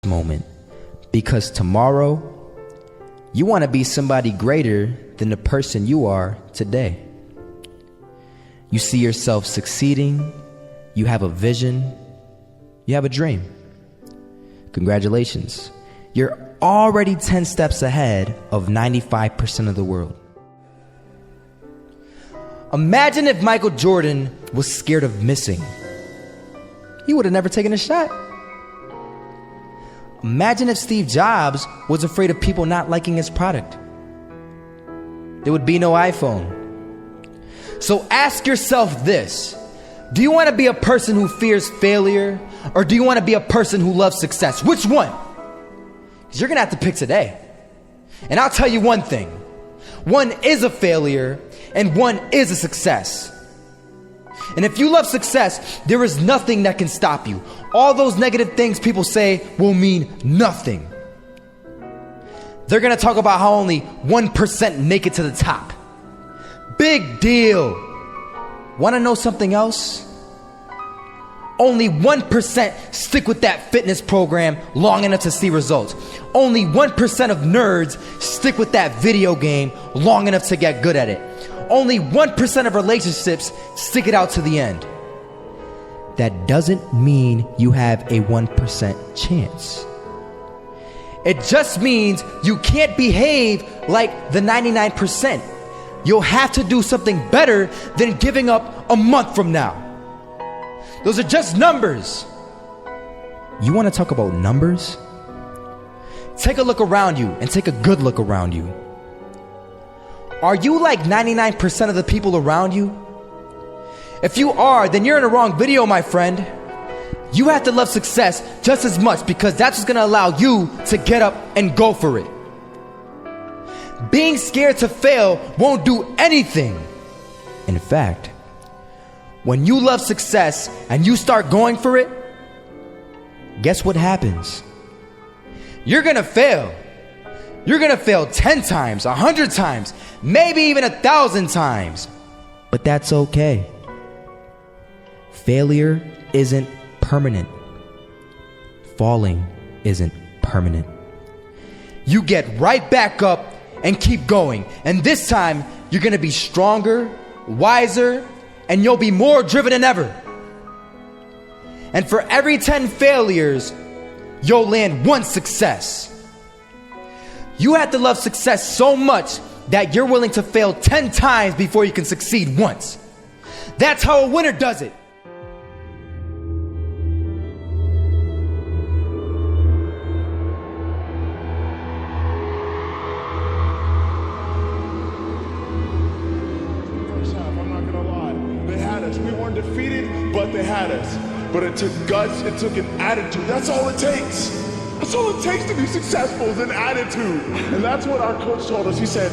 moment, because tomorrow you want to be somebody greater than the person you are today. You see yourself succeeding, you have a vision, you have a dream. Congratulations. You're already 10 steps ahead of 95% of the world. Imagine if Michael Jordan was scared of missing. He would have never taken a shot. Imagine if Steve Jobs was afraid of people not liking his product. There would be no iPhone. So ask yourself this: do you want to be a person who fears failure, or do you want to be a person who loves success? Which one? Because you're going to have to pick today. And I'll tell you one thing: one is a failure and one is a success. And if you love success, there is nothing that can stop you. All those negative things people say will mean nothing. They're going to talk about how only 1% make it to the top. Big deal. Want to know something else? Only 1% stick with that fitness program long enough to see results. Only 1% of nerds stick with that video game long enough to get good at it. Only 1% of relationships stick it out to the end. That doesn't mean you have a 1% chance. It just means you can't behave like the 99%. You'll have to do something better than giving up a month from now. Those are just numbers. You want to talk about numbers? Take a look around you and take a good look around you. Are you like 99% of the people around you? If you are, then you're in the wrong video, my friend. You have to love success just as much, because that's what's going to allow you to get up and go for it. Being scared to fail won't do anything. In fact, when you love success and you start going for it, guess what happens? You're going to fail. You're going to fail 10 times, 100 times, maybe even 1,000 times. But that's okay. Failure isn't permanent. Falling isn't permanent. You get right back up and keep going. And this time, you're going to be stronger, wiser, and you'll be more driven than ever. And for every 10 failures, you'll land one success. You have to love success so much that you're willing to fail 10 times before you can succeed once. That's how a winner does it. First half, I'm not gonna lie. They had us. We weren't defeated, but they had us. But it took guts, it took an attitude. That's all it takes. That's all it takes to be successful, is an attitude. And that's what our coach told us. He said,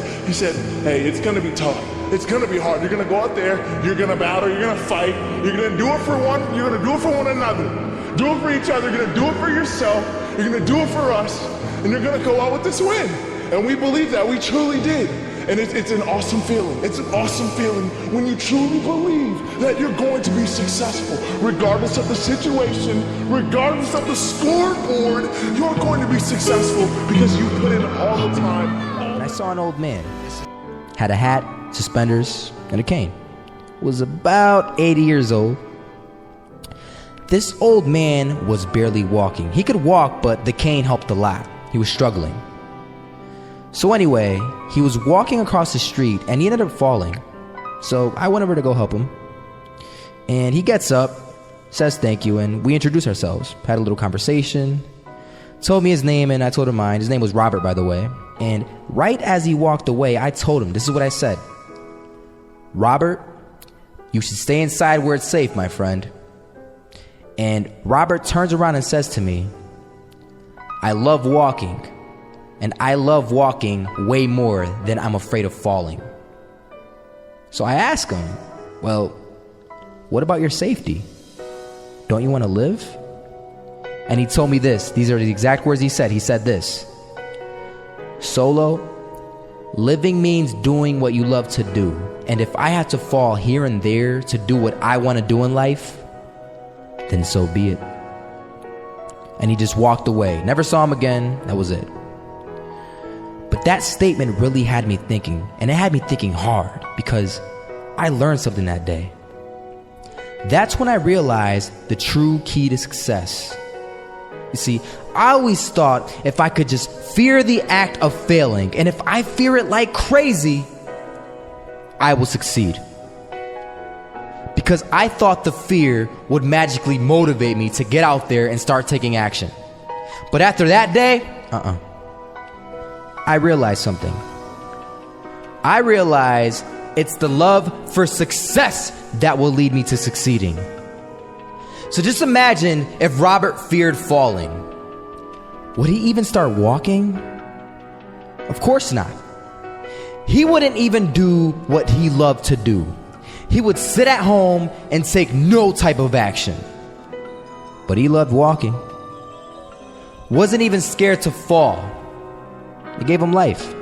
hey, it's gonna be tough. It's gonna be hard. You're gonna go out there, you're gonna battle, you're gonna fight, you're gonna do it for one, you're gonna do it for one another. Do it for each other, you're gonna do it for yourself, you're gonna do it for us, and you're gonna go out with this win. And we believe that, we truly did. And it's an awesome feeling. It's an awesome feeling when you truly believe that you're going to be successful. Regardless of the situation, regardless of the scoreboard, you're going to be successful because you put in all the time. And I saw an old man. Had a hat, suspenders, and a cane. Was about 80 years old. This old man was barely walking. He could walk, but the cane helped a lot. He was struggling. So anyway, he was walking across the street and he ended up falling. So I went over to go help him. And he gets up, says thank you, and we introduced ourselves. Had a little conversation. Told me his name and I told him mine. His name was Robert, by the way. And right as he walked away, I told him, this is what I said. Robert, you should stay inside where it's safe, my friend. And Robert turns around and says to me, I love walking. And I love walking way more than I'm afraid of falling. So I asked him, well, what about your safety? Don't you want to live? And he told me this. These are the exact words he said. He said this: Solo, living means doing what you love to do. And if I have to fall here and there to do what I want to do in life, then so be it. And he just walked away. Never saw him again. That was it. But that statement really had me thinking, and it had me thinking hard, because I learned something that day. That's when I realized the true key to success. You see, I always thought if I could just fear the act of failing, and if I fear it like crazy, I will succeed. Because I thought the fear would magically motivate me to get out there and start taking action. But after that day, I realized something. I realized it's the love for success that will lead me to succeeding. So just imagine if Robert feared falling. Would he even start walking? Of course not. He wouldn't even do what he loved to do. He would sit at home and take no type of action. But he loved walking. Wasn't even scared to fall. It gave him life.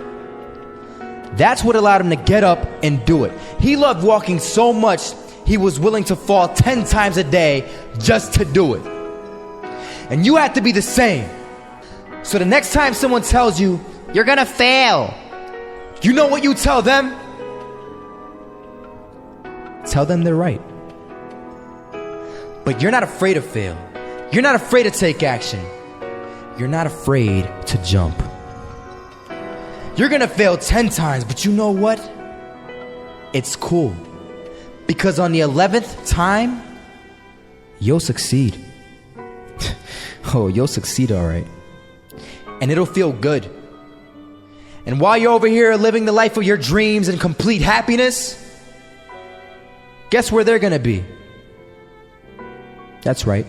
That's what allowed him to get up and do it. He loved walking so much, he was willing to fall 10 times a day just to do it. And you have to be the same. So the next time someone tells you, you're gonna fail, you know what you tell them? Tell them they're right. But you're not afraid to fail. You're not afraid to take action. You're not afraid to jump. You're gonna fail 10 times, but you know what? It's cool. Because on the 11th time, you'll succeed. Oh, you'll succeed, all right. And it'll feel good. And while you're over here living the life of your dreams and complete happiness, guess where they're gonna be? That's right.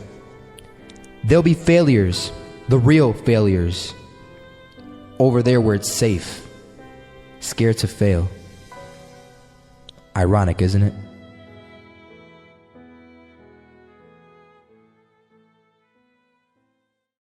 They'll be failures, the real failures. Over there where it's safe, scared to fail. Ironic, isn't it?